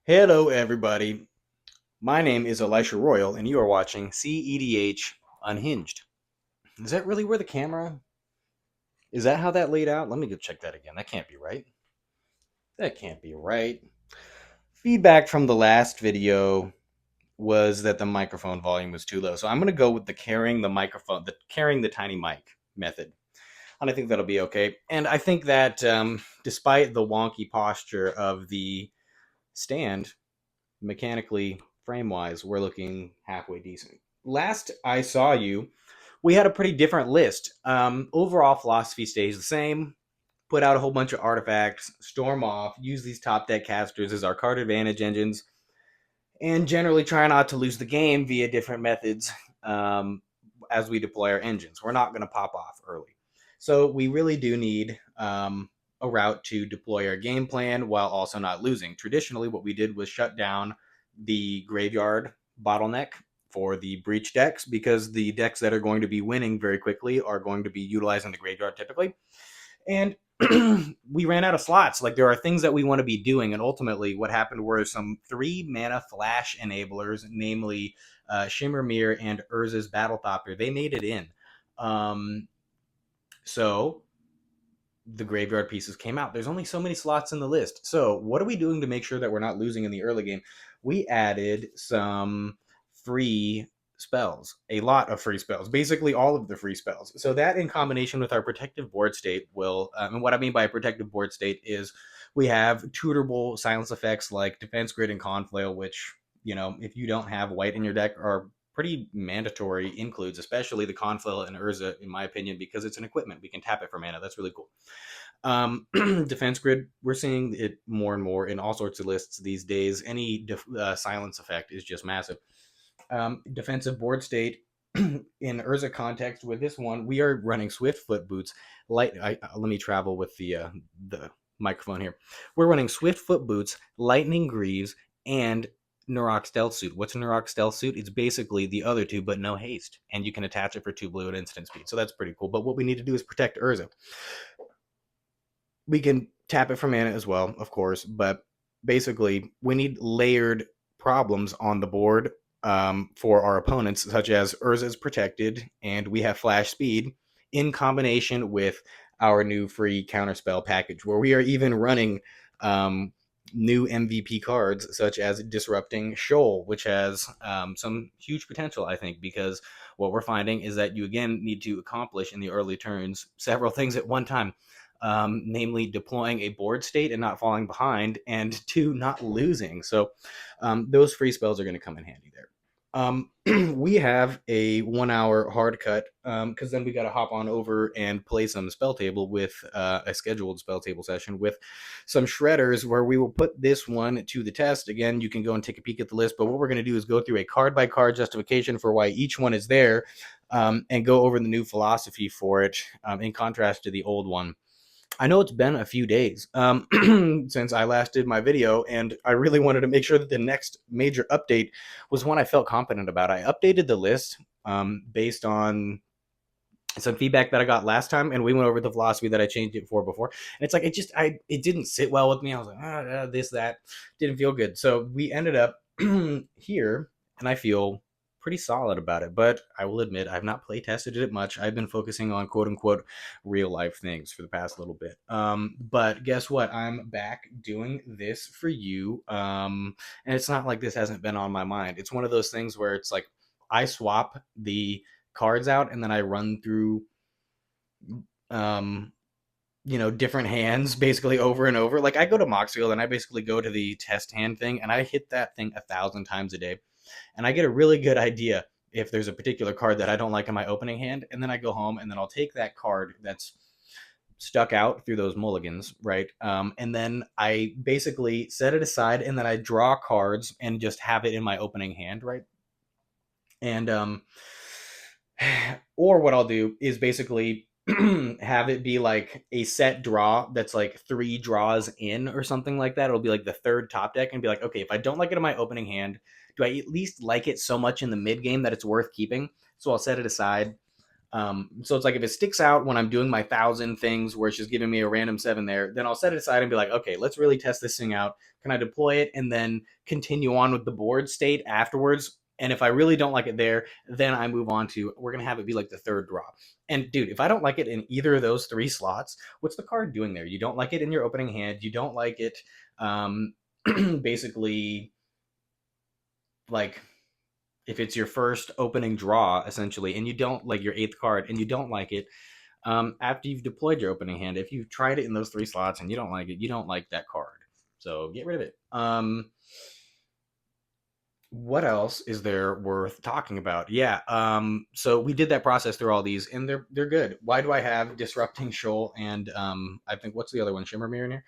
Hello, everybody. My name is Elisha Royal, and you are watching cEDH Unhinged. Is that really where the camera? Is that how that laid out? Let me go check that again. That can't be right. That can't be right. Feedback from the last video was that the microphone volume was too low, so I'm going to go with the carrying the tiny mic method, and I think that'll be okay. And I think that despite the wonky posture of the stand, mechanically, frame wise, we're looking halfway decent. Last I saw you, we had a pretty different list. Overall philosophy stays the same. Put out a whole bunch of artifacts, storm off, use these top deck casters as our card advantage engines, and generally try not to lose the game via different methods as we deploy our engines. We're not going to pop off early. So we really do need a route to deploy our game plan while also not losing. Traditionally, what we did was shut down the graveyard bottleneck for the breach decks because the decks that are going to be winning very quickly are going to be utilizing the graveyard typically. And we ran out of slots. Like, there are things that we want to be doing, and ultimately what happened were some 3 mana flash enablers, namely Shimmer Mirror and Urza's Battle Thopter. They made it in. So the graveyard pieces came out. There's only so many slots in the list. So what are we doing to make sure that we're not losing in the early game? We added some free spells, a lot of free spells, basically all of the free spells. So that, in combination with our protective board state, will, and what I mean by a protective board state is we have tutorable silence effects like Defense Grid and Conflail, which, if you don't have white in your deck, are pretty mandatory includes, especially the Conflail and Urza, in my opinion, because it's an equipment. We can tap it for mana. That's really cool. Defense Grid, we're seeing it more and more in all sorts of lists these days. Any silence effect is just massive. Defensive board state, in Urza context with this one, we are running Swift Foot Boots. Let me travel with the microphone here. We're running Swift Foot Boots, Lightning Greaves, and Narok Stealth Suit. What's a Narok Stealth Suit? It's basically the other two, but no haste, and you can attach it for 2 blue at instant speed. So that's pretty cool. But what we need to do is protect Urza. We can tap it for mana as well, of course, but basically we need layered problems on the board for our opponents, such as Urza's protected, and we have flash speed in combination with our new free counterspell package, where we are even running new MVP cards, such as Disrupting Shoal, which has some huge potential, I think, because what we're finding is that you, again, need to accomplish in the early turns several things at one time. Namely deploying a board state and not falling behind, and 2, not losing. So those free spells are going to come in handy there. We have a 1-hour hard cut because then we got to hop on over and play some spell table with a scheduled spell table session with some shredders, where we will put this one to the test. Again, you can go and take a peek at the list, but what we're going to do is go through a card by card justification for why each one is there, and go over the new philosophy for it, in contrast to the old one. I know it's been a few days since I last did my video, and I really wanted to make sure that the next major update was one I felt confident about. I updated the list based on some feedback that I got last time, and we went over the philosophy that I changed it for before. And it's like, it didn't sit well with me. I was like, this, that, didn't feel good. So we ended up here, and I feel pretty solid about it. But I will admit, I've not play tested it much. I've been focusing on quote unquote real life things for the past little bit. But guess what? I'm back doing this for you. And it's not like this hasn't been on my mind. It's one of those things where it's like I swap the cards out and then I run through different hands basically over and over. Like, I go to Moxfield and I basically go to the test hand thing and I hit that thing 1,000 times a day, and I get a really good idea if there's a particular card that I don't like in my opening hand, and then I go home and then I'll take that card that's stuck out through those mulligans, right? And then I basically set it aside, and then I draw cards and just have it in my opening hand, right? And or what I'll do is basically have it be like a set draw that's like 3 draws in or something like that. It'll be like the third top deck, and be like, okay, if I don't like it in my opening hand, do I at least like it so much in the mid game that it's worth keeping? So I'll set it aside. So it's like if it sticks out when I'm doing my 1,000 things where it's just giving me a random 7 there, then I'll set it aside and be like, okay, let's really test this thing out. Can I deploy it and then continue on with the board state afterwards? And if I really don't like it there, then I move on to, we're going to have it be like the third draw. And dude, if I don't like it in either of those 3 slots, what's the card doing there? You don't like it in your opening hand. You don't like it, basically, like, if it's your first opening draw, essentially, and you don't like your 8th card and you don't like it, after you've deployed your opening hand, if you've tried it in those 3 slots and you don't like it, you don't like that card. So get rid of it. What else is there worth talking about? Yeah. So we did that process through all these, and they're good. Why do I have Disrupting Shoal and I think what's the other one? Shimmer Mirror in here.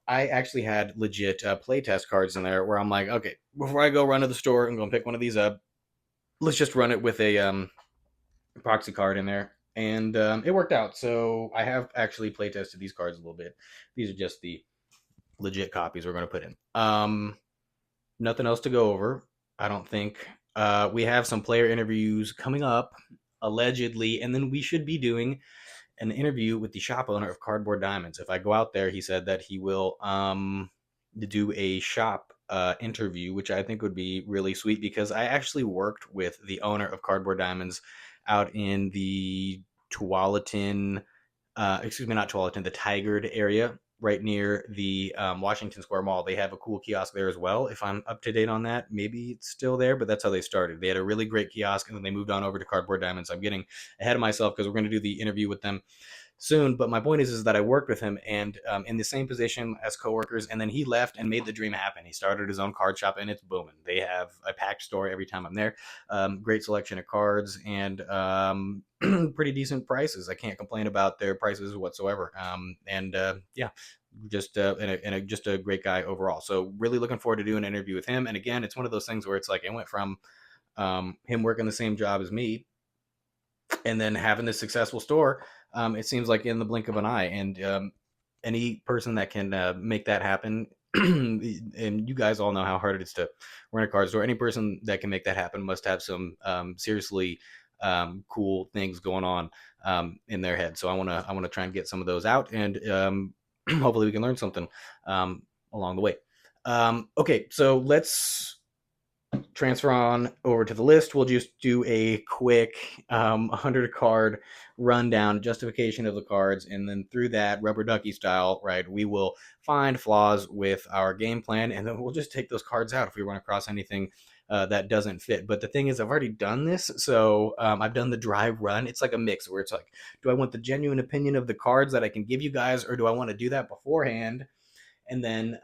I actually had legit playtest cards in there where I'm like, okay, before I go run to the store and go and pick one of these up, let's just run it with a proxy card in there, and it worked out. So I have actually playtested these cards a little bit. These are just the legit copies we're going to put in. Nothing else to go over, I don't think. We have some player interviews coming up, allegedly, and then we should be doing an interview with the shop owner of Cardboard Diamonds. If I go out there, he said that he will do a shop interview, which I think would be really sweet because I actually worked with the owner of Cardboard Diamonds out in the Tualatin, excuse me, not Tualatin, the Tigard area, right near the Washington Square Mall. They have a cool kiosk there as well. If I'm up to date on that, maybe it's still there, but that's how they started. They had a really great kiosk, and then they moved on over to Cardboard Diamonds. I'm getting ahead of myself because we're going to do the interview with them soon. But my point is that I worked with him and in the same position as coworkers, and then he left and made the dream happen. He started his own card shop, and it's booming. They have a packed store every time I'm there. Great selection of cards and pretty decent prices. I can't complain about their prices whatsoever. Yeah, just just a great guy overall. So really looking forward to doing an interview with him. And again, it's one of those things where it's like it went from him working the same job as me and then having this successful store, it seems like in the blink of an eye. And any person that can make that happen, and you guys all know how hard it is to run a card store. Any person that can make that happen must have some seriously cool things going on in their head. So I want to try and get some of those out, and hopefully we can learn something along the way. Okay, so let's transfer on over to the list. We'll just do a quick 100 card rundown, justification of the cards, and then through that, rubber ducky style, right, we will find flaws with our game plan, and then we'll just take those cards out if we run across anything that doesn't fit. But the thing is, I've already done this, so I've done the drive run. It's like a mix where it's like, do I want the genuine opinion of the cards that I can give you guys, or do I want to do that beforehand and then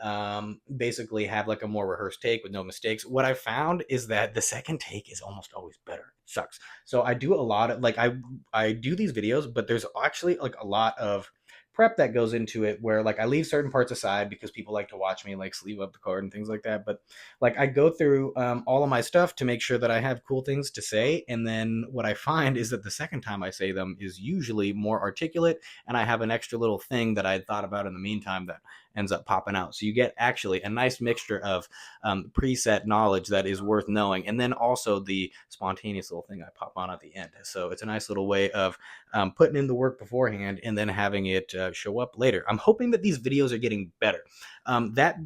basically have like a more rehearsed take with no mistakes? What I found is that the second take is almost always better. It sucks. So I do a lot of like I do these videos, but there's actually like a lot of prep that goes into it where like I leave certain parts aside because people like to watch me like sleeve up the card and things like that. But like I go through all of my stuff to make sure that I have cool things to say, and then what I find is that the second time I say them is usually more articulate, and I have an extra little thing that I had thought about in the meantime that ends up popping out. So you get actually a nice mixture of preset knowledge that is worth knowing, and then also the spontaneous little thing I pop on at the end. So it's a nice little way of putting in the work beforehand and then having it show up later. I'm hoping that these videos are getting better. That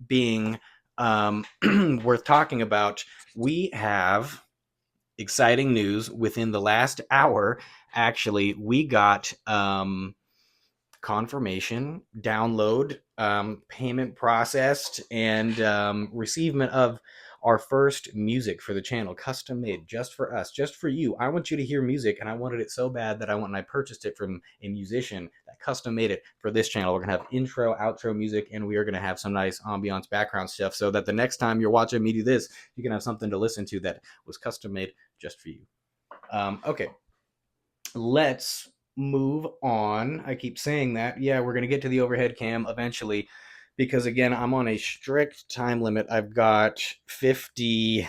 being worth talking about, we have exciting news within the last hour. Actually, we got confirmation, download, payment processed, and receivement of our first music for the channel, custom made just for us, just for you. I want you to hear music, and I wanted it so bad that I went and I purchased it from a musician that custom made it for this channel. We're gonna have intro, outro music, and we are gonna have some nice ambiance background stuff so that the next time you're watching me do this, you can have something to listen to that was custom made just for you. Okay, let's move on. I keep saying that. Yeah, we're going to get to the overhead cam eventually because, again, I'm on a strict time limit. I've got 50.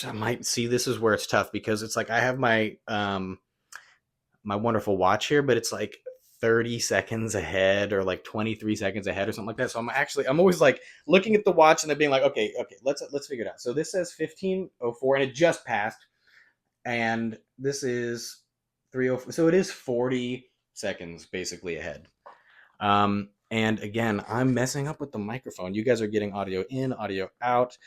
I might see, this is where it's tough because it's like I have my my wonderful watch here, but it's like 30 seconds ahead or like 23 seconds ahead or something like that. So I'm always like looking at the watch and then being like, okay, let's figure it out. So this says 15:04 and it just passed. and this is 304. So it is 40 seconds basically ahead. And again, I'm messing up with the microphone. You guys are getting audio in, audio out.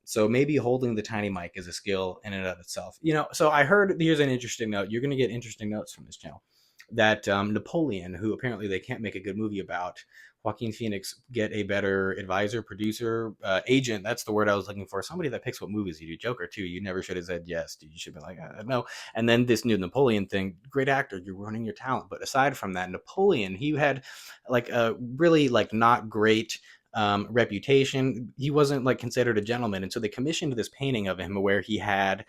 So maybe holding the tiny mic is a skill in and of itself. So I heard, here's an interesting note. You're going to get interesting notes from this channel. That Napoleon, who apparently they can't make a good movie about, Joaquin Phoenix get a better advisor, producer, agent. That's the word I was looking for. Somebody that picks what movies you do. Joker too. You never should have said yes. You should be like, no. And then this new Napoleon thing. Great actor. You're ruining your talent. But aside from that, Napoleon, he had like a really like not great reputation. He wasn't like considered a gentleman, and so they commissioned this painting of him where he had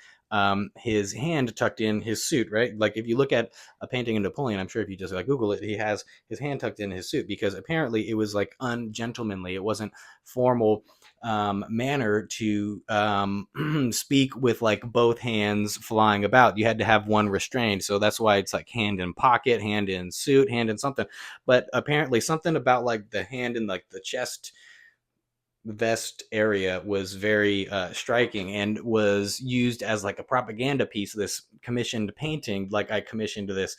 his hand tucked in his suit, right? Like if you look at a painting of Napoleon, I'm sure if you just like Google it, he has his hand tucked in his suit because apparently it was like ungentlemanly. It wasn't formal manner to speak with like both hands flying about. You had to have one restrained. So that's why it's like hand in pocket, hand in suit, hand in something. But apparently something about like the hand in like the chest vest area was very striking and was used as like a propaganda piece. This commissioned painting, like I commissioned this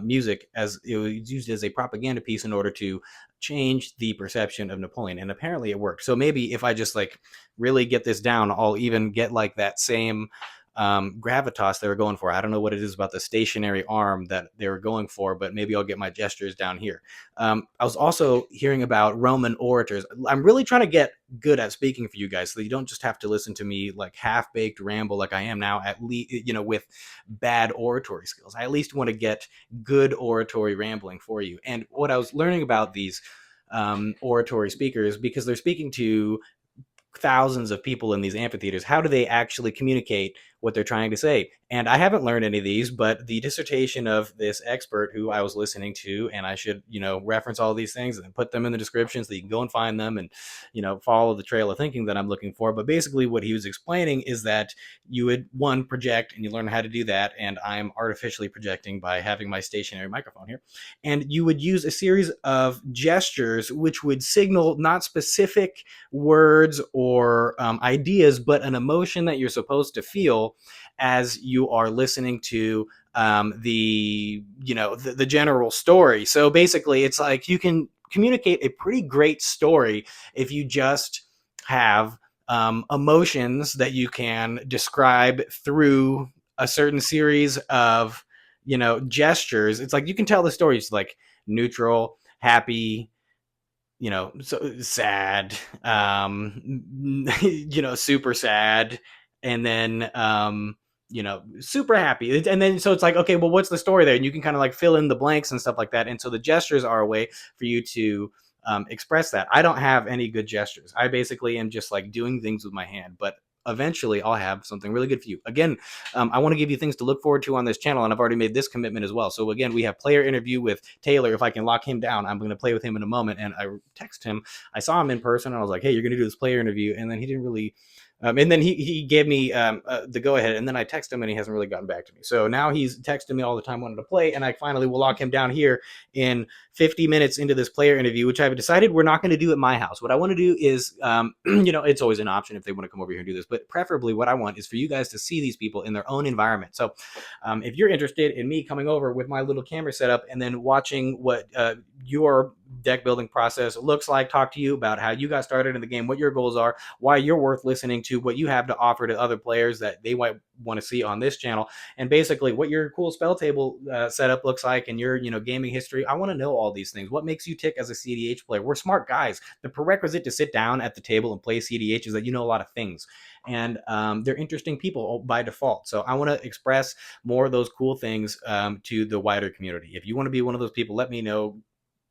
music, as it was used as a propaganda piece in order to change the perception of Napoleon, and apparently it worked. So maybe if I just like really get this down, I'll even get like that same gravitas they were going for. I don't know what it is about the stationary arm that they were going for, but maybe I'll get my gestures down here. I was also hearing about Roman orators. I'm really trying to get good at speaking for you guys so that you don't just have to listen to me like half-baked ramble like I am now, at least, with bad oratory skills. I at least want to get good oratory rambling for you. And what I was learning about these oratory speakers, because they're speaking to thousands of people in these amphitheaters, how do they actually communicate what they're trying to say? And I haven't learned any of these, but the dissertation of this expert who I was listening to, and I should, reference all these things and put them in the description so that you can go and find them and, follow the trail of thinking that I'm looking for. But basically what he was explaining is that you would, one, project, and you learn how to do that. And I'm artificially projecting by having my stationary microphone here. And you would use a series of gestures which would signal not specific words or ideas, but an emotion that you're supposed to feel as you are listening to the general story. So basically, it's like you can communicate a pretty great story if you just have emotions that you can describe through a certain series of gestures. It's like you can tell the story. It's like neutral, happy, so sad, super sad, and then super happy. And then so it's like, okay, well, what's the story there? And you can kind of like fill in the blanks and stuff like that. And so the gestures are a way for you to express that. I don't have any good gestures. I basically am just like doing things with my hand, but eventually I'll have something really good for you. Again, I want to give you things to look forward to on this channel, and I've already made this commitment as well. So again, we have player interview with Taylor. If I can lock him down, I'm going to play with him in a moment. And I text him. I saw him in person, and I was like, hey, you're going to do this player interview. And then he didn't really... and then he gave me the go-ahead, and then I texted him, and he hasn't really gotten back to me. So now he's texting me all the time wanting to play, and I finally will lock him down here in 50 minutes into this player interview, which I've decided we're not going to do at my house. What I want to do is, it's always an option if they want to come over here and do this, but preferably what I want is for you guys to see these people in their own environment. So if you're interested in me coming over with my little camera setup and then watching what your deck building process looks like, talk to you about how you got started in the game, what your goals are, why you're worth listening to, what you have to offer to other players that they might want to see on this channel, and basically what your cool spell table setup looks like and your gaming history. I want to know all these things. What makes you tick as a CEDH player? We're smart guys. The prerequisite to sit down at the table and play CEDH is that you know a lot of things, and they're interesting people by default. So I want to express more of those cool things to the wider community. If you want to be one of those people, let me know.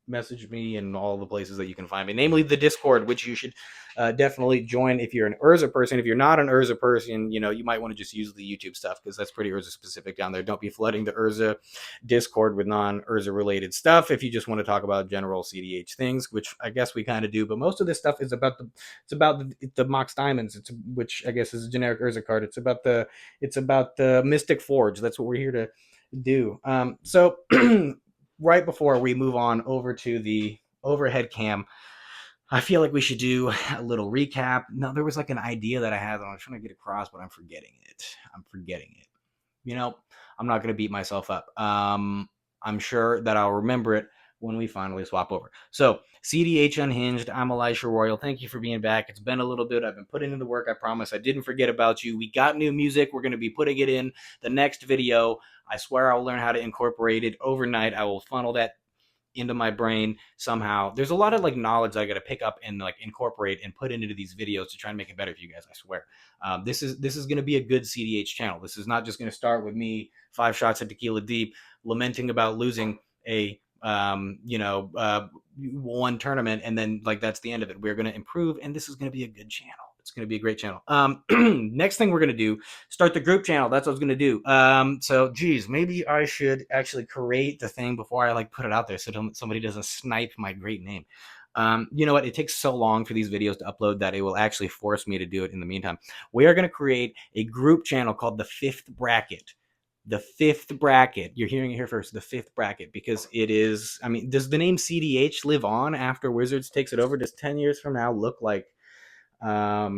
Message me in all the places that you can find me, namely the Discord, which you should definitely join if you're an Urza person. If you're not an Urza person, you might want to just use the YouTube stuff because that's pretty Urza specific down there. Don't be flooding the Urza Discord with non-Urza related stuff if you just want to talk about general CDH things, which I guess we kind of do. But most of this stuff is about the Mox Diamonds, which I guess is a generic Urza card. It's about the Mystic Forge. That's what we're here to do. So right before we move on over to the overhead cam, I feel like we should do a little recap. No, there was like an idea that I had that I was trying to get across, but I'm forgetting it. You know, I'm not going to beat myself up. I'm sure that I'll remember it when we finally swap over. So, CEDH Unhinged, I'm Elisha Royal. Thank you for being back. It's been a little bit. I've been putting in the work. I promise. I didn't forget about you. We got new music. We're going to be putting it in the next video. I swear I'll learn how to incorporate it overnight. I will funnel that into my brain somehow. There's a lot of like knowledge I got to pick up and like incorporate and put into these videos to try and make it better for you guys. I swear. This is going to be a good CEDH channel. This is not just going to start with me 5 shots at tequila deep, lamenting about losing a one tournament and then like that's the end of it. We're going to improve, and this is going to be a good channel. It's going to be a great channel. Next thing we're going to do, start the group channel. That's what I was going to do. So, geez, maybe I should actually create the thing before I like put it out there so somebody doesn't snipe my great name. You know what? It takes so long for these videos to upload that it will actually force me to do it in the meantime. We are going to create a group channel called the Fifth Bracket. The Fifth Bracket. You're hearing it here first. The Fifth Bracket, because it is. I mean, does the name CEDH live on after Wizards takes it over? Does 10 years from now look like a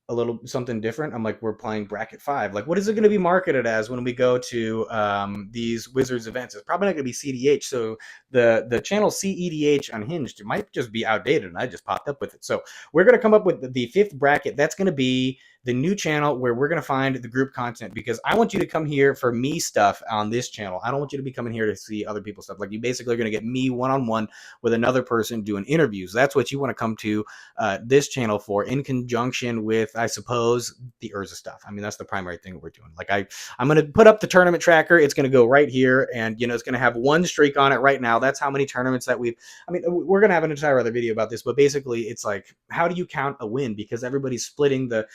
little something different? I'm like, we're playing bracket 5. Like, what is it going to be marketed as when we go to these Wizards events? It's probably not going to be CEDH. So the channel cEDH Unhinged, it might just be outdated, and I just popped up with it. So we're going to come up with the Fifth Bracket. That's going to be the new channel where we're going to find the group content, because I want you to come here for me stuff on this channel. I don't want you to be coming here to see other people's stuff. Like, you basically are going to get me one-on-one with another person doing interviews. That's what you want to come to this channel for, in conjunction with, I suppose, the Urza stuff. I mean, that's the primary thing we're doing. Like, I'm going to put up the tournament tracker. It's going to go right here, and it's going to have one streak on it right now. That's how many tournaments that we're going to have an entire other video about this, but basically it's like, how do you count a win? Because everybody's splitting the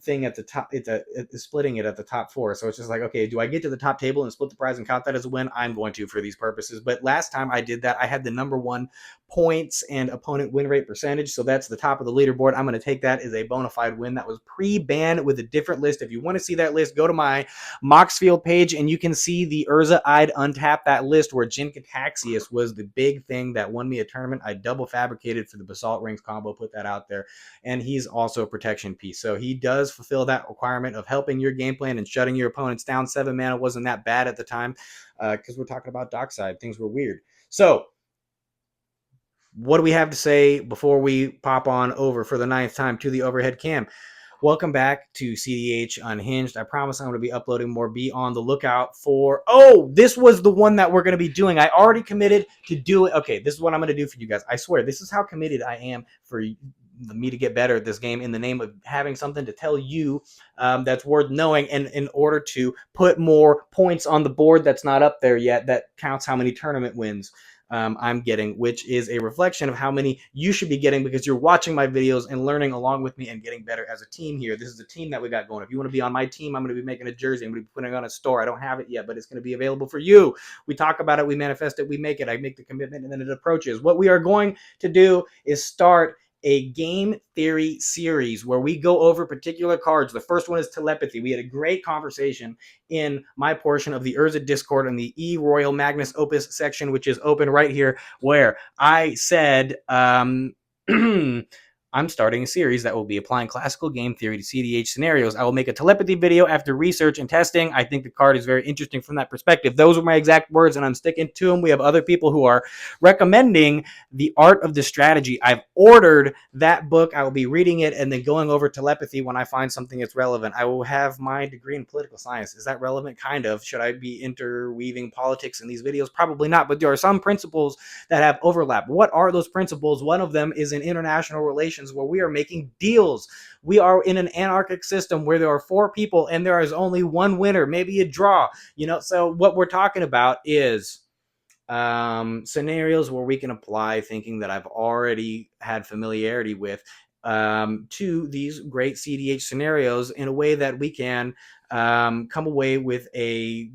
thing at the top. It's splitting it at the top 4. So it's just like, okay, do I get to the top table and split the prize and count that as a win? I'm going to for these purposes. But last time I did that, I had the number 1 points and opponent win rate percentage. So that's the top of the leaderboard. I'm going to take that as a bona fide win. That was pre-banned with a different list. If you want to see that list, go to my Moxfield page and you can see the Urza I'd untap that list where Jin Cataxius was the big thing that won me a tournament. I double fabricated for the Basalt Rings combo, put that out there. And he's also a protection piece. So he does fulfill that requirement of helping your game plan and shutting your opponents down. 7 mana wasn't that bad at the time, because we're talking about Dockside. Things were weird. So what do we have to say before we pop on over for the 9th time to the overhead cam? Welcome back to CEDH Unhinged. I promise I'm going to be uploading more. Be on the lookout for... Oh, this was the one that we're going to be doing. I already committed to do it. Okay, this is what I'm going to do for you guys. I swear, this is how committed I am for me to get better at this game, in the name of having something to tell you that's worth knowing, and in order to put more points on the board that's not up there yet, that counts how many tournament wins I'm getting, which is a reflection of how many you should be getting, because you're watching my videos and learning along with me and getting better as a team here. This is a team that we got going. If you want to be on my team, I'm going to be making a jersey. I'm going to be putting it on a store. I don't have it yet, but it's going to be available for you. We talk about it, we manifest it, we make it. I make the commitment, and then it approaches. What we are going to do is start a game theory series where we go over particular cards. The first one is telepathy. We had a great conversation in my portion of the Urza Discord in the E Royal Magnus Opus section, which is open right here, where I said I'm starting a series that will be applying classical game theory to cEDH scenarios. I will make a telepathy video after research and testing. I think the card is very interesting from that perspective. Those were my exact words, and I'm sticking to them. We have other people who are recommending The Art of the Strategy. I've ordered that book. I will be reading it and then going over telepathy when I find something that's relevant. I will have my degree in political science. Is that relevant? Kind of. Should I be interweaving politics in these videos? Probably not, but there are some principles that have overlap. What are those principles? One of them is in international relations, where we are making deals. We are in an anarchic system where there are 4 people and there is only one winner, maybe a draw. So what we're talking about is scenarios where we can apply thinking that I've already had familiarity with to these great cEDH scenarios in a way that we can come away with a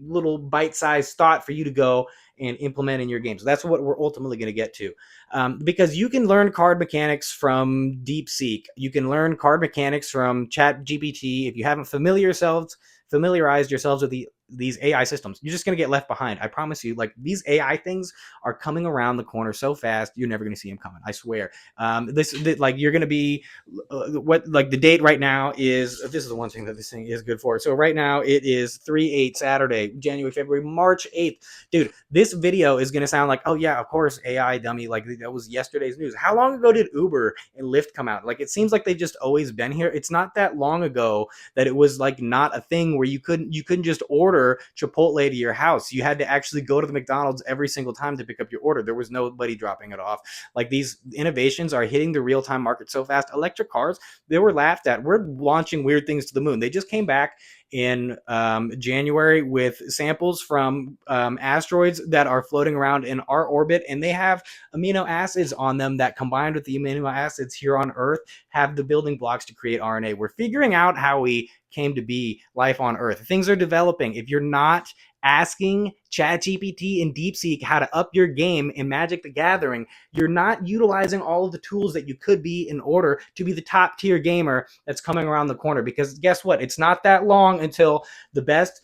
little bite-sized thought for you to go and implement in your game. So that's what we're ultimately going to get to. Because you can learn card mechanics from DeepSeek. You can learn card mechanics from ChatGPT. If you haven't familiarized yourselves with the these AI systems, you're just going to get left behind. I promise you, like, these AI things are coming around the corner so fast, you're never going to see them coming. I swear. Like, you're going to be, what, like, the date right now is, this is the one thing that this thing is good for. So right now it is 3/8 Saturday, January, February, March 8th. Dude, this video is going to sound like, oh yeah, of course, AI dummy. Like, that was yesterday's news. How long ago did Uber and Lyft come out? Like, it seems like they've just always been here. It's not that long ago that it was like not a thing where you couldn't just order Chipotle to your house. You had to actually go to the McDonald's every single time to pick up your order. There was nobody dropping it off. Like, these innovations are hitting the real-time market so fast. Electric cars, they were laughed at. We're launching weird things to the moon. They just came back in January with samples from asteroids that are floating around in our orbit, and they have amino acids on them that, combined with the amino acids here on Earth, have the building blocks to create RNA. We're figuring out how we came to be life on Earth. Things are developing. If you're not asking ChatGPT and DeepSeek how to up your game in Magic the Gathering, you're not utilizing all of the tools that you could be in order to be the top tier gamer that's coming around the corner. Because guess what? It's not that long until the best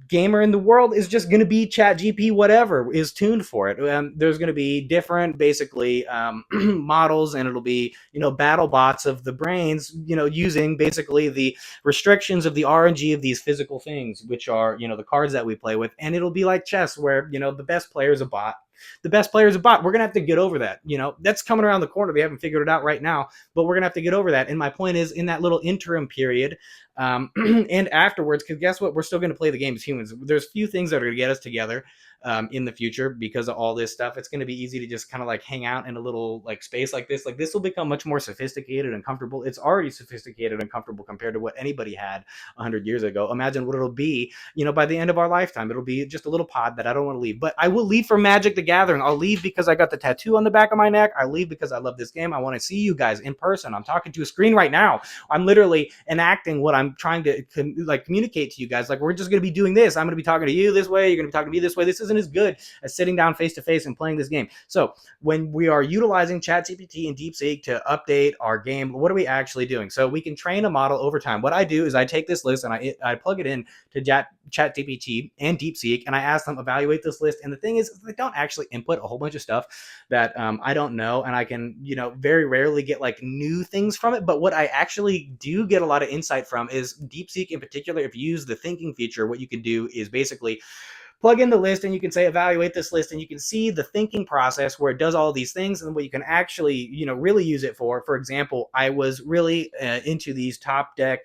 gamer in the world is just going to be ChatGPT, whatever is tuned for it. There's going to be different, basically, models, and it'll be, battle bots of the brains, using basically the restrictions of the RNG of these physical things, which are, the cards that we play with. And it'll be like chess, where, the best player is a bot. The best player is a bot. We're going to have to get over that. That's coming around the corner. We haven't figured it out right now, but we're going to have to get over that. And my point is, in that little interim period, and afterwards, because guess what? We're still going to play the game as humans. There's few things that are going to get us together in the future because of all this stuff. It's going to be easy to just kind of like hang out in a little like space like this. Like, this will become much more sophisticated and comfortable. It's already sophisticated and comfortable compared to what anybody had 100 years ago. Imagine what it'll be, by the end of our lifetime. It'll be just a little pod that I don't want to leave. But I will leave for Magic the Gathering. I'll leave because I got the tattoo on the back of my neck. I leave because I love this game. I want to see you guys in person. I'm talking to a screen right now. I'm literally enacting what I'm trying to communicate to you guys. Like, we're just going to be doing this. I'm going to be talking to you this way. You're going to be talking to me this way. This isn't as good as sitting down face to face and playing this game. So when we are utilizing ChatGPT and DeepSeek to update our game, what are we actually doing? So we can train a model over time. What I do is I take this list and I plug it in to ChatGPT and DeepSeek, and I ask them, evaluate this list. And the thing is, they don't actually input a whole bunch of stuff that I don't know, and I can, very rarely get like new things from it. But what I actually do get a lot of insight from is DeepSeek in particular. If you use the thinking feature, what you can do is basically plug in the list, and you can say, evaluate this list, and you can see the thinking process where it does all these things, and what you can actually, really use it for. For example, I was really into these top deck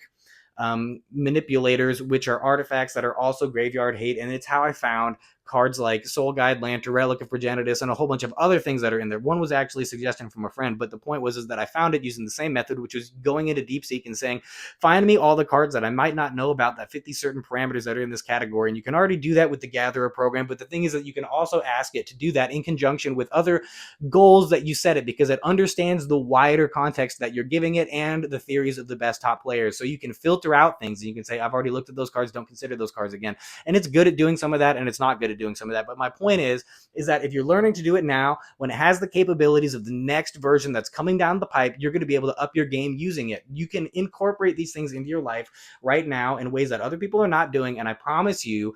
manipulators, which are artifacts that are also graveyard hate, and it's how I found cards like Soul Guide, Lantern, Relic of Progenitus, and a whole bunch of other things that are in there. One was actually a suggestion from a friend, but the point was that I found it using the same method, which was going into DeepSeek and saying, find me all the cards that I might not know about that fit these certain parameters that are in this category. And you can already do that with the Gatherer program, but the thing is that you can also ask it to do that in conjunction with other goals that you set it, because it understands the wider context that you're giving it and the theories of the best top players. So you can filter out things, and you can say, I've already looked at those cards, don't consider those cards again. And it's good at doing some of that, and it's not good at doing some of that. But my point is that if you're learning to do it now, when it has the capabilities of the next version that's coming down the pipe, you're going to be able to up your game using it. You can incorporate these things into your life right now in ways that other people are not doing, and I promise you,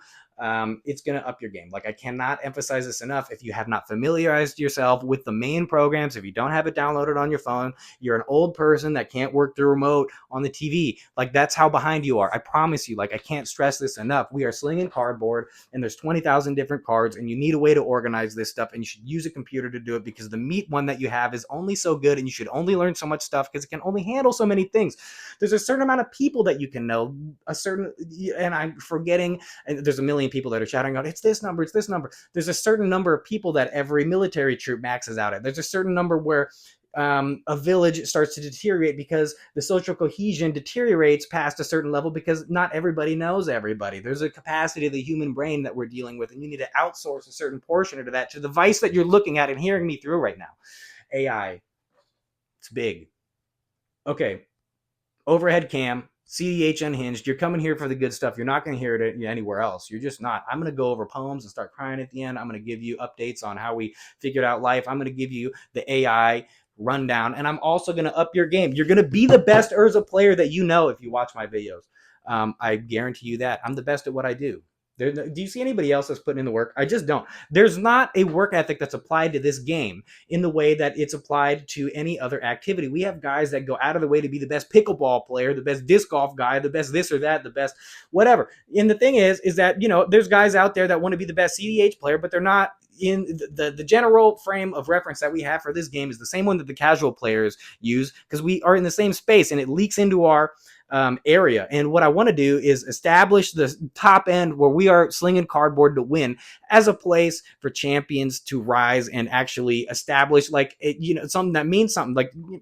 it's going to up your game. Like, I cannot emphasize this enough. If you have not familiarized yourself with the main programs, if you don't have it downloaded on your phone, you're an old person that can't work the remote on the TV. Like, that's how behind you are. I promise you, like, I can't stress this enough. We are slinging cardboard, and there's 20,000 different cards, and you need a way to organize this stuff, and you should use a computer to do it, because the meat one that you have is only so good, and you should only learn so much stuff because it can only handle so many things. There's a certain amount of people that you can know, and I'm forgetting, and there's a million people that are shouting out, it's this number, it's this number. There's a certain number of people that every military troop maxes out at. There's a certain number where a village starts to deteriorate because the social cohesion deteriorates past a certain level, because not everybody knows everybody. There's a capacity of the human brain that we're dealing with, and you need to outsource a certain portion of that to the device that you're looking at and hearing me through right now. AI. It's big. Okay. Overhead cam. CEDH unhinged. You're coming here for the good stuff. You're not going to hear it anywhere else. You're just not. I'm going to go over poems and start crying at the end. I'm going to give you updates on how we figured out life. I'm going to give you the AI rundown, and I'm also going to up your game. You're going to be the best Urza player that you know if you watch my videos. I guarantee you that. I'm the best at what I do. Do you see anybody else that's putting in the work? I just don't. There's not a work ethic that's applied to this game in the way that it's applied to any other activity. We have guys that go out of the way to be the best pickleball player, the best disc golf guy, the best this or that, the best whatever. And the thing is that, there's guys out there that want to be the best cEDH player, but they're not in the general frame of reference that we have for this game is the same one that the casual players use, because we are in the same space and it leaks into our area. And what I want to do is establish the top end where we are slinging cardboard to win as a place for champions to rise and actually establish something that means something.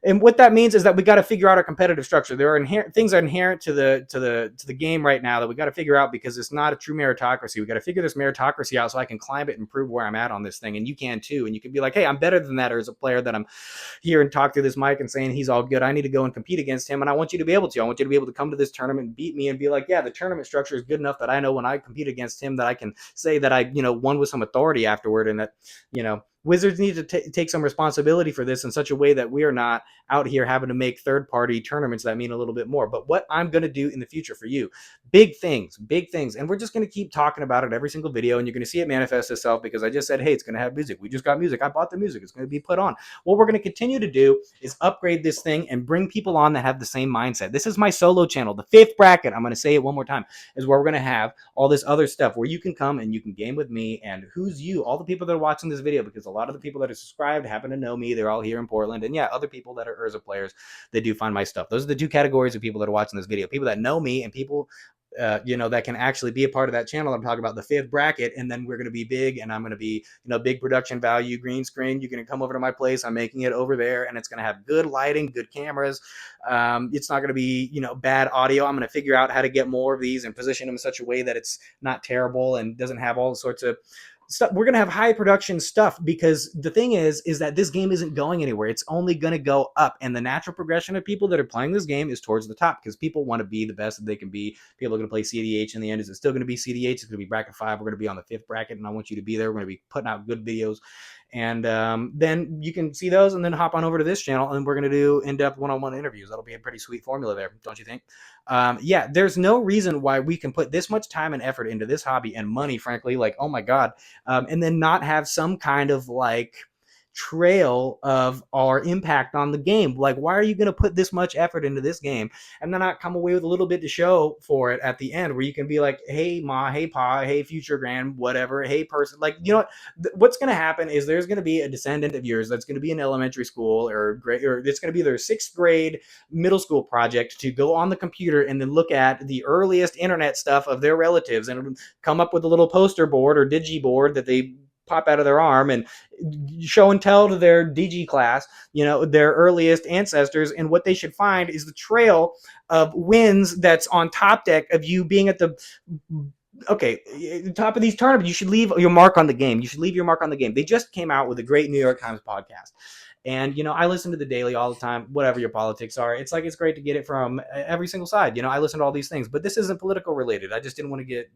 And what that means is that we got to figure out our competitive structure. There are things that are inherent to the game right now that we got to figure out, because it's not a true meritocracy. We got to figure this meritocracy out so I can climb it and prove where I'm at on this thing. And you can too. And you can be like, hey, I'm better than that. Or as a player that I'm here and talk through this mic and saying he's all good, I need to go and compete against him. And I want you to be able to. I want you to be able to come to this tournament and beat me and be like, yeah, the tournament structure is good enough that I know when I compete against him that I can say that I, won with some authority afterward, and that, Wizards need to take some responsibility for this in such a way that we are not out here having to make third-party tournaments that mean a little bit more. But what I'm going to do in the future for you, big things. And we're just going to keep talking about it every single video, and you're going to see it manifest itself, because I just said, hey, it's going to have music. We just got music. I bought the music. It's going to be put on. What we're going to continue to do is upgrade this thing and bring people on that have the same mindset. This is my solo channel. The fifth bracket, I'm going to say it one more time, is where we're going to have all this other stuff where you can come and you can game with me. And who's you? All the people that are watching this video, because a lot of the people that are subscribed happen to know me. They're all here in Portland. And yeah, other people that are Urza players, they do find my stuff. Those are the two categories of people that are watching this video. People that know me and people that can actually be a part of that channel. I'm talking about the fifth bracket, and then we're going to be big, and I'm going to be, big production value, green screen. You're going to come over to my place. I'm making it over there, and it's going to have good lighting, good cameras. It's not going to be, bad audio. I'm going to figure out how to get more of these and position them in such a way that it's not terrible and doesn't have all sorts of stuff. We're going to have high production stuff, because the thing is that this game isn't going anywhere. It's only going to go up. And the natural progression of people that are playing this game is towards the top, because people want to be the best that they can be. People are going to play cEDH in the end. Is it still going to be cEDH? It's going to be bracket 5. We're going to be on the 5th bracket, and I want you to be there. We're going to be putting out good videos. And then you can see those and then hop on over to this channel, and we're going to do in-depth one-on-one interviews. That'll be a pretty sweet formula there, don't you think? Yeah, there's no reason why we can put this much time and effort into this hobby and money, frankly, oh my God, and then not have some kind of trail of our impact on the game. Why are you going to put this much effort into this game and then not come away with a little bit to show for it at the end, where you can be like, hey ma, hey pa, hey future grand, whatever, hey person, what's going to happen is there's going to be a descendant of yours that's going to be in elementary school or grade, or it's going to be their 6th grade middle school project to go on the computer and then look at the earliest internet stuff of their relatives and come up with a little poster board or digi board that they pop out of their arm and show and tell to their DG class, their earliest ancestors. And what they should find is the trail of wins that's on top deck of you being at the top of these tournaments. You should leave your mark on the game. They just came out with a great New York Times podcast. And, I listen to the Daily all the time, whatever your politics are. It's it's great to get it from every single side. I listen to all these things, but this isn't political related. I just didn't want to get,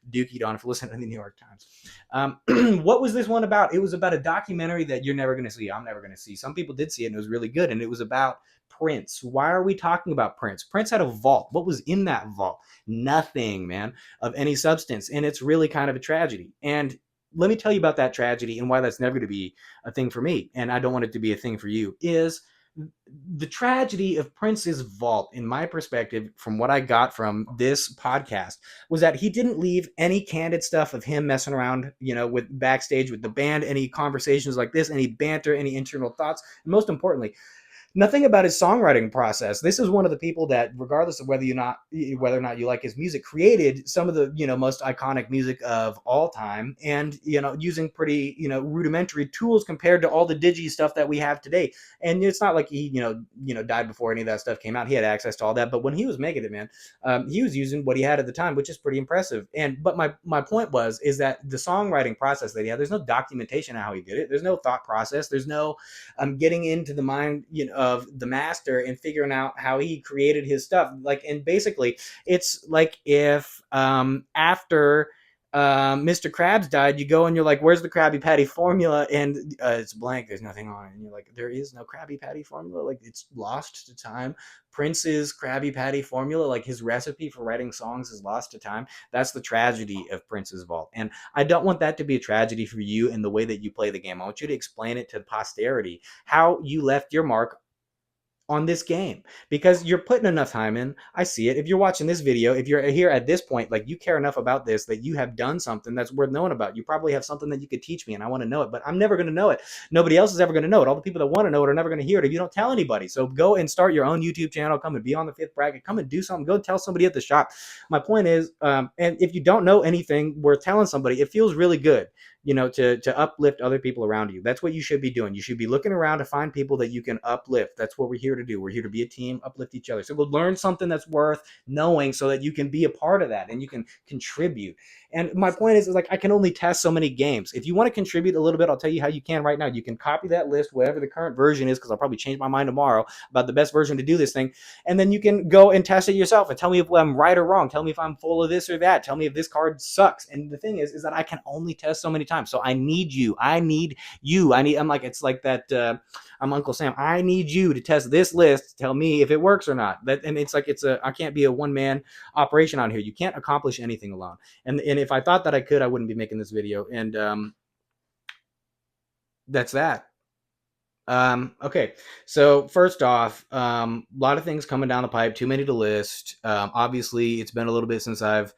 dookied on for listening to the New York Times. What was this one about? It was about a documentary that you're never going to see. I'm never going to see. Some people did see it, and it was really good. And it was about Prince. Why are we talking about Prince? Prince had a vault. What was in that vault? Nothing, man, of any substance. And it's really kind of a tragedy. And let me tell you about that tragedy and why that's never going to be a thing for me, and I don't want it to be a thing for you, is the tragedy of Prince's vault, in my perspective, from what I got from this podcast, was that he didn't leave any candid stuff of him messing around, with backstage with the band, any conversations like this, any banter, any internal thoughts, and most importantly, nothing about his songwriting process. This is one of the people that, regardless of whether or not you like his music, created some of the most iconic music of all time, and using pretty rudimentary tools compared to all the digi stuff that we have today. And it's not like he died before any of that stuff came out. He had access to all that, but when he was making it, man, he was using what he had at the time, which is pretty impressive. But my point is that the songwriting process that he had, there's no documentation of how he did it. There's no thought process. There's no getting into the mind of the master and figuring out how he created his stuff. And basically it's like if after Mr. Krabs died. You go and you're like, where's the Krabby Patty formula? And it's blank. There's nothing on it. And you're like, there is no Krabby Patty formula. Like, it's lost to time. Prince's Krabby Patty formula, like his recipe for writing songs, is lost to time. That's the tragedy of Prince's Vault. And I don't want that to be a tragedy for you in the way that you play the game. I want you to explain it to posterity how you left your mark on this game, because you're putting enough time in. I see it. If you're watching this video, if you're here at this point, like, you care enough about this that you have done something that's worth knowing about. You probably have something that you could teach me, and I want to know it, but I'm never going to know it. Nobody else is ever going to know it. All the people that want to know it are never going to hear it if you don't tell anybody. So go and start your own YouTube channel. Come and be on the fifth bracket. Come and do something. Go tell somebody at the shop. My point is, and if you don't know anything worth telling somebody, it feels really good, to uplift other people around you. That's what you should be doing. You should be looking around to find people that you can uplift. That's what we're here to do. We're here to be a team, uplift each other. So we'll learn something that's worth knowing so that you can be a part of that and you can contribute. And my point is like, I can only test so many games. If you want to contribute a little bit, I'll tell you how you can right now. You can copy that list, whatever the current version is, because I'll probably change my mind tomorrow about the best version to do this thing. And then you can go and test it yourself and tell me if I'm right or wrong. Tell me if I'm full of this or that. Tell me if this card sucks. And the thing is that I can only test so many times. So I need you. I'm like, it's like that. I'm Uncle Sam. I need you to test this list. Tell me if it works or not. And it's like, I can't be a one-man operation on here. You can't accomplish anything alone. And if I thought that I could, I wouldn't be making this video. And that's that. Okay, so first off, a lot of things coming down the pipe, too many to list. Obviously, it's been a little bit since I've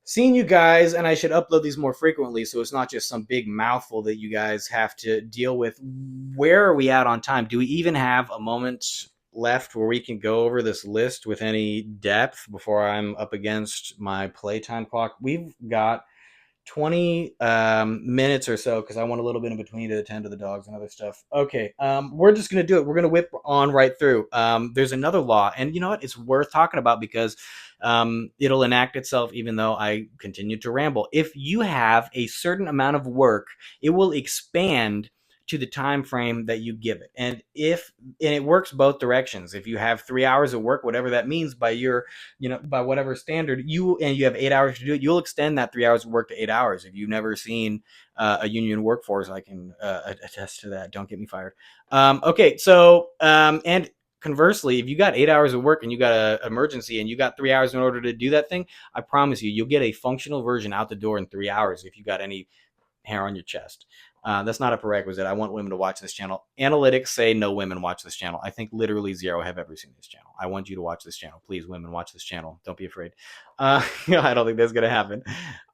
seen you guys, and I should upload these more frequently so it's not just some big mouthful that you guys have to deal with. Where are we at on time? Do we even have a moment left where we can go over this list with any depth before I'm up against my playtime clock? We've got 20 minutes or so, because I want a little bit in between to attend to the dogs and other stuff. Okay, we're just going to do it. We're going to whip on right through. There's another law, and you know what? It's worth talking about because it'll enact itself even though I continue to ramble. If you have a certain amount of work, it will expand to the time frame that you give it. And it works both directions. If you have 3 hours of work, whatever that means by your, by whatever standard, you have 8 hours to do it, you'll extend that 3 hours of work to 8 hours. If you've never seen a union workforce, I can attest to that. Don't get me fired. Okay, so and conversely, if you got 8 hours of work and you got an emergency and you got 3 hours in order to do that thing, I promise you'll get a functional version out the door in 3 hours if you got any hair on your chest. That's not a prerequisite. I want women to watch this channel. Analytics say no women watch this channel. I think literally zero have ever seen this channel. I want you to watch this channel. Please, women, watch this channel. Don't be afraid. I don't think that's going to happen.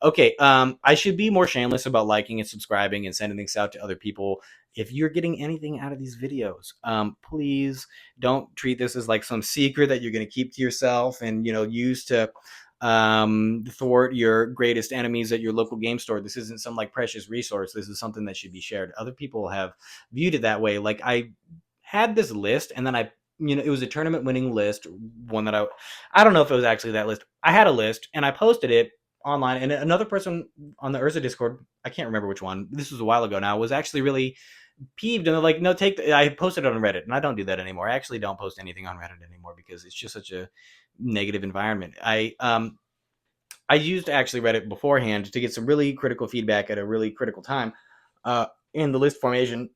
Okay, I should be more shameless about liking and subscribing and sending things out to other people. If you're getting anything out of these videos, please don't treat this as like some secret that you're going to keep to yourself and, use to thwart your greatest enemies at your local game store. This isn't some like precious resource. This is something that should be shared. Other people have viewed it that way. Like, I had this list, and then it was a tournament winning list, one that I don't know if it was actually that list. I had a list and I posted it online, and another person on the Urza Discord, I can't remember which one, this was a while ago now, was actually really peeved, and they're like, no, I posted it on Reddit, and I don't do that anymore. I actually don't post anything on Reddit anymore because it's just such a negative environment. I used actually Reddit beforehand to get some really critical feedback at a really critical time in the list formation,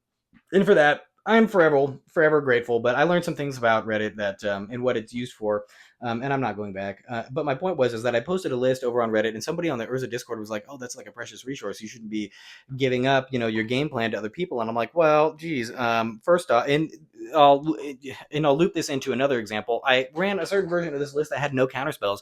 and for that I'm forever grateful. But I learned some things about Reddit that and what it's used for, and I'm not going back. But my point is that I posted a list over on Reddit, and somebody on the Urza Discord was like, "Oh, that's like a precious resource. You shouldn't be giving up, your game plan to other people." And I'm like, "Well, geez. First off, and I'll loop this into another example. I ran a certain version of this list that had no counterspells."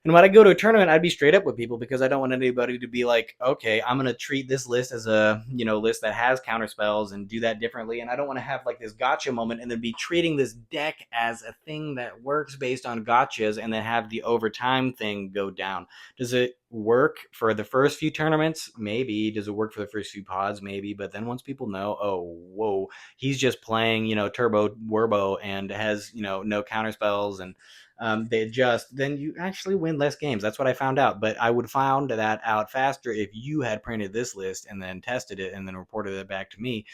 And when I go to a tournament, I'd be straight up with people because I don't want anybody to be like, okay, I'm going to treat this list as a, list that has counterspells and do that differently. And I don't want to have like this gotcha moment and then be treating this deck as a thing that works based on gotchas and then have the overtime thing go down. Does it work for the first few tournaments? Maybe. Does it work for the first few pods? Maybe. But then once people know, oh, whoa, he's just playing, Turbo Werbo and has, no counterspells and they adjust, then you actually win less games. That's what I found out. But I would found that out faster if you had printed this list and then tested it and then reported it back to me.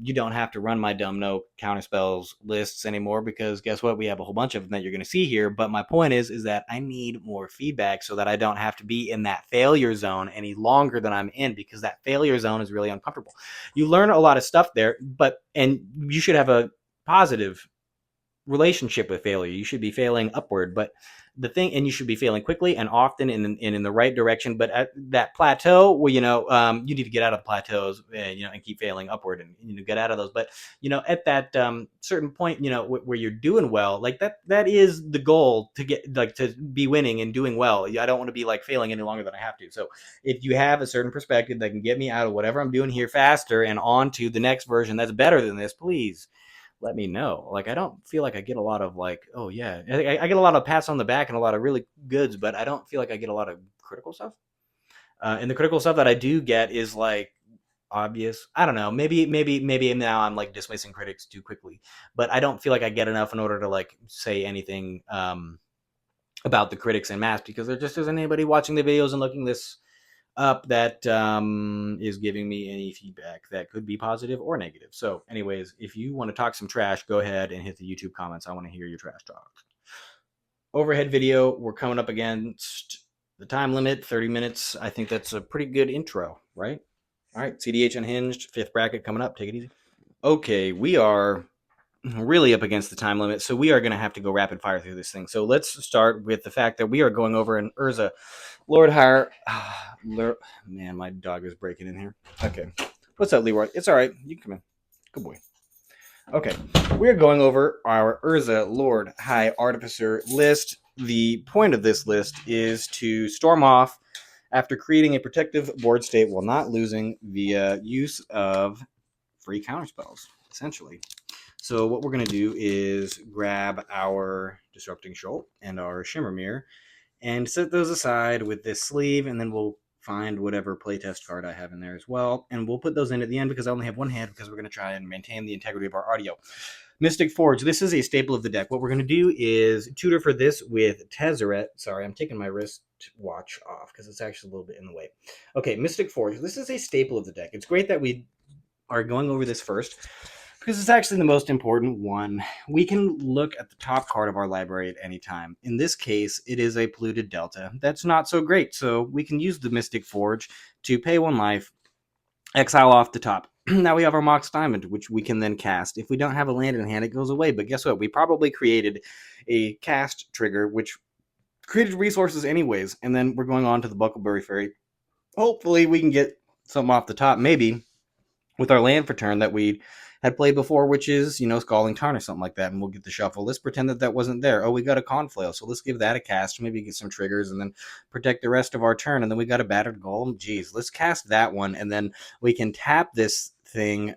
You don't have to run my dumb no counterspells lists anymore, because guess what? We have a whole bunch of them that you're going to see here. But my point is that I need more feedback so that I don't have to be in that failure zone any longer than I'm in, because that failure zone is really uncomfortable. You learn a lot of stuff there, and you should have a positive relationship with failure. You should be failing upward, but and you should be failing quickly and often in the right direction. But at that plateau where, you need to get out of the plateaus, and keep failing upward, and get out of those. But at that certain point, where you're doing well, like that is the goal, to get to be winning and doing well. I don't want to be failing any longer than I have to. So if you have a certain perspective that can get me out of whatever I'm doing here faster and on to the next version that's better than this, please let me know. I don't feel like I get a lot of oh yeah, I get a lot of pats on the back and a lot of really goods, but I don't feel like I get a lot of critical stuff. And the critical stuff that I do get is obvious. I don't know. Maybe now I'm dismissing critics too quickly, but I don't feel like I get enough in order to say anything about the critics en masse, because there just isn't anybody watching the videos and looking this up that is giving me any feedback that could be positive or negative. So anyways, if you want to talk some trash, go ahead and hit the YouTube comments. I want to hear your trash talk. Overhead video, we're coming up against the time limit, 30 minutes. I think that's a pretty good intro, right? All right, CEDH Unhinged, 5th bracket coming up. Take it easy. Okay, we are really up against the time limit, so we are going to have to go rapid fire through this thing. So let's start with the fact that we are going over an Urza Lord Hire. Man, my dog is breaking in here. Okay. What's up, Leroy? It's all right. You can come in. Good boy. Okay. We're going over our Urza Lord High Artificer list. The point of this list is to storm off after creating a protective board state while not losing via use of free counterspells, essentially. So what we're going to do is grab our Disrupting Shoal and our Shimmer Mirror and set those aside with this sleeve, and then we'll find whatever playtest card I have in there as well, and we'll put those in at the end because I only have one hand, because we're going to try and maintain the integrity of our audio. Mystic Forge, this is a staple of the deck. What we're going to do is tutor for this with Tezzeret. Sorry, I'm taking my wrist watch off because it's actually a little bit in the way. Okay, Mystic Forge, this is a staple of the deck. It's great that we are going over this first, because it's actually the most important one. We can look at the top card of our library at any time. In this case, it is a polluted Delta. That's not so great, so we can use the Mystic Forge to pay 1 life, exile off the top. Now we have our Mox Diamond, which we can then cast. If we don't have a land in hand, it goes away, but guess what? We probably created a cast trigger, which created resources anyways, and then we're going on to the Buckleberry Fairy. Hopefully we can get something off the top, maybe, with our land for turn that we had played before, which is, Scalding Tarn or something like that, and we'll get the shuffle. Let's pretend that wasn't there. Oh, we got a Conflail, so let's give that a cast, maybe get some triggers, and then protect the rest of our turn. And then we got a Battered Golem. Geez, let's cast that one, and then we can tap this thing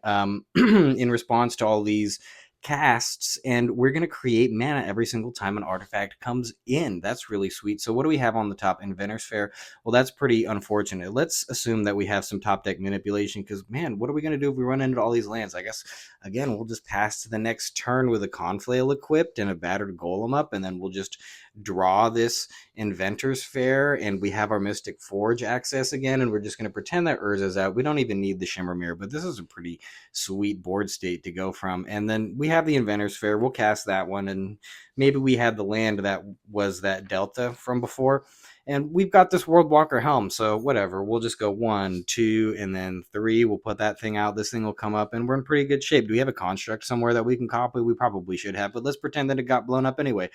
in response to all these casts, and we're going to create mana every single time an artifact comes in. That's really sweet. So what do we have on the top? Inventor's Fair. Well, that's pretty unfortunate. Let's assume that we have some top deck manipulation, because, man, what are we going to do if we run into all these lands? I guess, again, we'll just pass to the next turn with a Conflail equipped and a Battered Golem up, and then we'll just draw this Inventor's Fair, and we have our Mystic Forge access again, and we're just going to pretend that Urza's out. We don't even need the Shimmer Mirror, but this is a pretty sweet board state to go from. And then we have the Inventor's Fair. We'll cast that one, and maybe we had the land that was that Delta from before. And we've got this Worldwalker Helm, so whatever. We'll just go 1, 2, and then 3. We'll put that thing out. This thing will come up, and we're in pretty good shape. Do we have a construct somewhere that we can copy? We probably should have, but let's pretend that it got blown up anyway.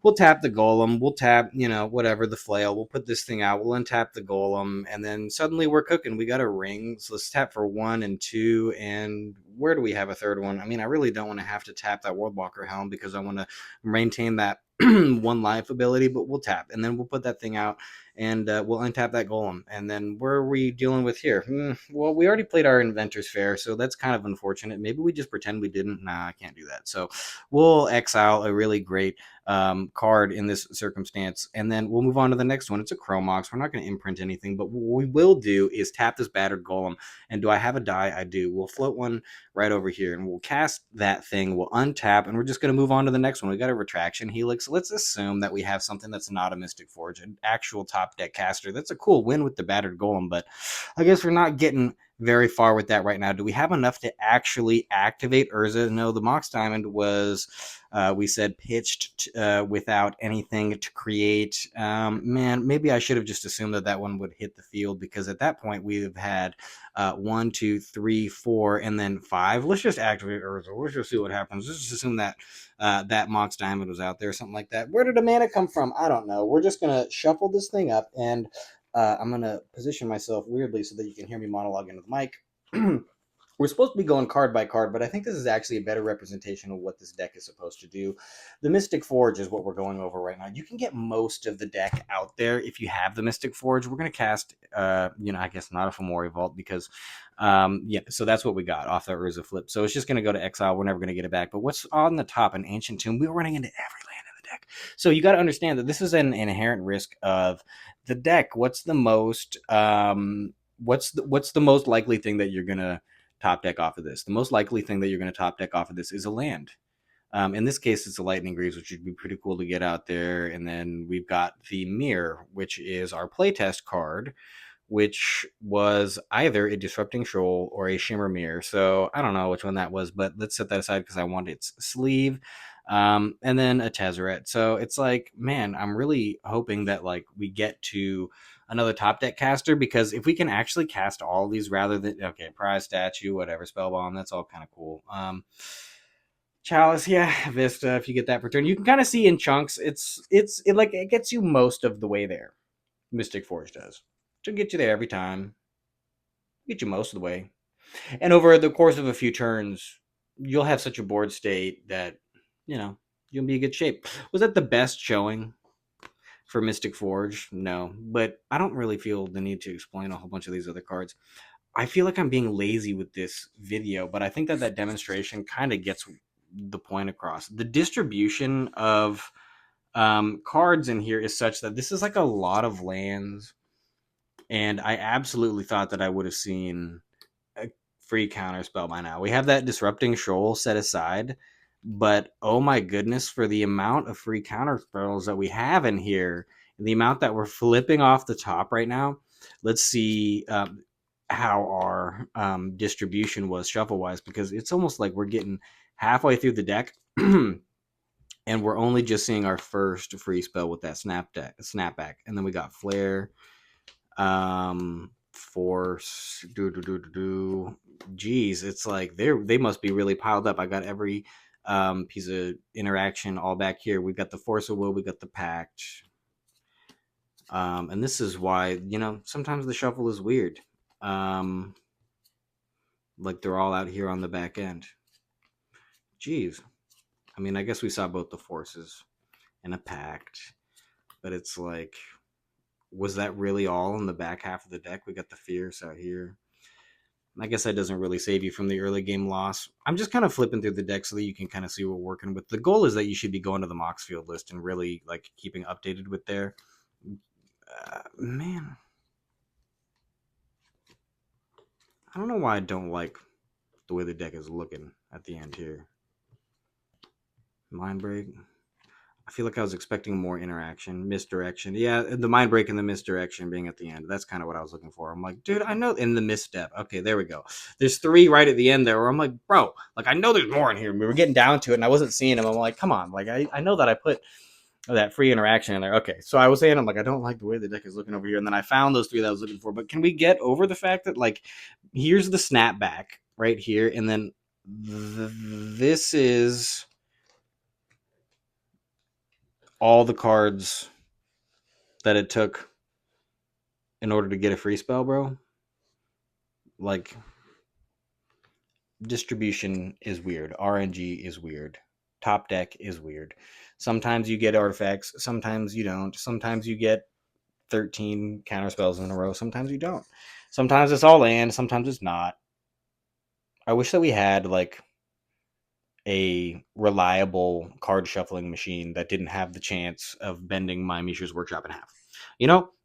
We'll tap the Golem. We'll tap, whatever, the Flail. We'll put this thing out. We'll untap the Golem, and then suddenly we're cooking. We got a ring, so let's tap for 1 and 2, and where do we have a third one? I mean, I really don't want to have to tap that Worldwalker Helm because I want to maintain that 1 life ability, but we'll tap, and then we'll put that thing out, and we'll untap that Golem. And then where are we dealing with here? Well, we already played our Inventor's Fair, so that's kind of unfortunate. Maybe we just pretend we didn't. Nah, I can't do that. So we'll exile a really great card in this circumstance, and then we'll move on to the next one. It's a Chromox. We're not going to imprint anything, but what we will do is tap this Battered Golem. And do I have a die? I do. We'll float one right over here, and we'll cast that thing. We'll untap, and we're just going to move on to the next one. We got a Retraction Helix. Let's assume that we have something that's not a Mystic Forge, an actual top deck caster. That's a cool win with the Battered Golem, but I guess we're not getting very far with that right now. Do we have enough to actually activate Urza? No, the Mox Diamond was, we said, pitched without anything to create. Man, maybe I should have just assumed that that one would hit the field, because at that point we have had 1, 2, 3, 4, and then 5. Let's just activate Urza. Let's just see what happens. Let's just assume that that Mox Diamond was out there, something like that. Where did the mana come from? I don't know. We're just going to shuffle this thing up, and I'm going to position myself weirdly so that you can hear me monologue into the mic. We're supposed to be going card by card, but I think this is actually a better representation of what this deck is supposed to do. The Mystic Forge is what we're going over right now. You can get most of the deck out there if you have the Mystic Forge. We're going to cast, I guess not a Fomori Vault, because, so that's what we got off the Urza flip. So it's just going to go to exile. We're never going to get it back. But what's on the top? An Ancient Tomb. We were running into every land in the deck. So you got to understand that this is an inherent risk of the deck. What's the most, what's the most likely thing that you're going to top deck off of this? The most likely thing that you're going to top deck off of this is a land. In this case, it's a Lightning Greaves, which would be pretty cool to get out there. And then we've got the Mirror, which is our playtest card, which was either a Disrupting Shoal or a Shimmer Mirror. So I don't know which one that was, but let's set that aside because I want its sleeve. And then a Tezzeret. So it's like, man, I'm really hoping that like we get to another top deck caster, because if we can actually cast all these rather than, okay, Prize Statue, whatever, Spellbomb, that's all kind of cool. Chalice, yeah, Vista, if you get that per turn, you can kind of see in chunks. It gets you most of the way there. Mystic Forge does. To get you there every time. Get you most of the way. And over the course of a few turns, you'll have such a board state that, you'll be in good shape. Was that the best showing for Mystic Forge? No. But I don't really feel the need to explain a whole bunch of these other cards. I feel like I'm being lazy with this video, but I think that demonstration kind of gets the point across. The distribution of cards in here is such that this is like a lot of lands, and I absolutely thought that I would have seen a free counterspell by now. We have that Disrupting Shoal set aside, but oh my goodness, for the amount of free counterspells that we have in here, and the amount that we're flipping off the top right now, let's see how our distribution was shuffle-wise, because it's almost like we're getting halfway through the deck and we're only just seeing our first free spell with that snapback. And then we got Flare, Force, Geez, it's like they must be really piled up. I got every piece of interaction all back here. We got the Force of Will, we got the Pact. And this is why, sometimes the shuffle is weird. Like they're all out here on the back end. Jeez. I mean, I guess we saw both the Forces and a Pact, but it's like, was that really all in the back half of the deck? We got the Fierce out here. I guess that doesn't really save you from the early game loss. I'm just kind of flipping through the deck so that you can kind of see what we're working with. The goal is that you should be going to the Mox Field list and really like keeping updated with there. Man, I don't know why I don't like the way the deck is looking at the end here. Mind Break. I feel like I was expecting more interaction. Misdirection. Yeah, the Mind Break and the Misdirection being at the end. That's kind of what I was looking for. I'm like, dude, I know. In the misstep. Okay, there we go. There's 3 right at the end there where I'm like, bro, like I know there's more in here. We were getting down to it and I wasn't seeing them. I'm like, come on. Like I know that I put that free interaction in there. Okay, so I was saying, I'm like, I don't like the way the deck is looking over here. And then I found those 3 that I was looking for. But can we get over the fact that, like, here's the snapback right here. And then this is all the cards that it took in order to get a free spell, bro. Like, distribution is weird. RNG is weird. Top deck is weird. Sometimes you get artifacts. Sometimes you don't. Sometimes you get 13 counterspells in a row. Sometimes you don't. Sometimes it's all land. Sometimes it's not. I wish that we had, like, a reliable card shuffling machine that didn't have the chance of bending my Mishra's Workshop in half.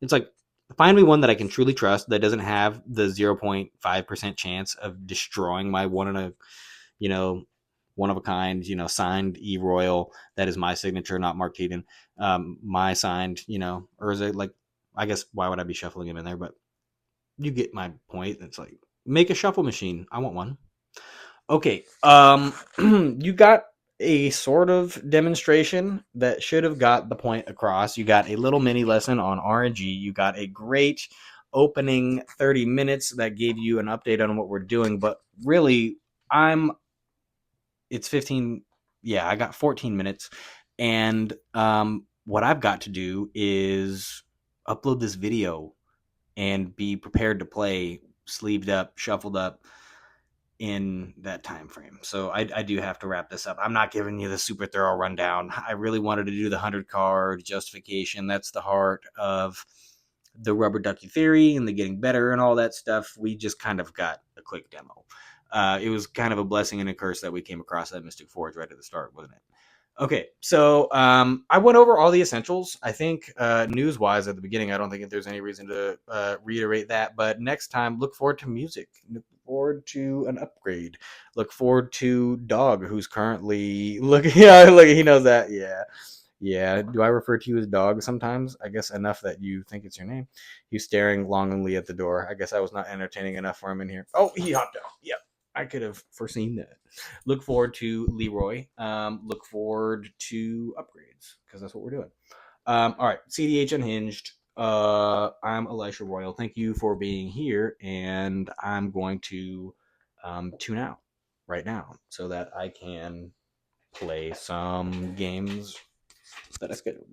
It's like, find me one that I can truly trust that doesn't have the 0.5% chance of destroying my one of a kind, signed E-Royal that is my signature, not Mark Keaton. My signed, Urza. Like, I guess why would I be shuffling him in there? But you get my point. It's like, Make a shuffle machine. I want one. Okay. You got a sort of demonstration that should have got the point across. You got a little mini lesson on RNG. You got a great opening 30 minutes that gave you an update on what we're doing. But really, it's 15. Yeah, I got 14 minutes. And what I've got to do is upload this video and be prepared to play sleeved up, shuffled up in that time frame. So I do have to wrap this up. I'm not giving you the super thorough rundown. I really wanted to do the 100 card justification. That's the heart of the rubber ducky theory and the getting better and all that stuff. We just kind of got a quick demo. It was kind of a blessing and a curse that we came across that Mystic Forge right at the start, wasn't it? Okay, so I went over all the essentials. I think news-wise at the beginning, I don't think there's any reason to reiterate that. But next time, look forward to music. Look forward to an upgrade. Look forward to Dog, who's currently looking. Yeah, look, he knows that. Yeah, yeah. Do I refer to you as Dog sometimes? I guess enough that you think it's your name. He's staring longingly at the door. I guess I was not entertaining enough for him in here. Oh, he hopped out. Yeah, I could have foreseen that. Look forward to Leroy. Look forward to upgrades because that's what we're doing. All right, cEDH Unhinged. I'm Elisha Royal. Thank you for being here, and I'm going to tune out right now so that I can play some games that I scheduled.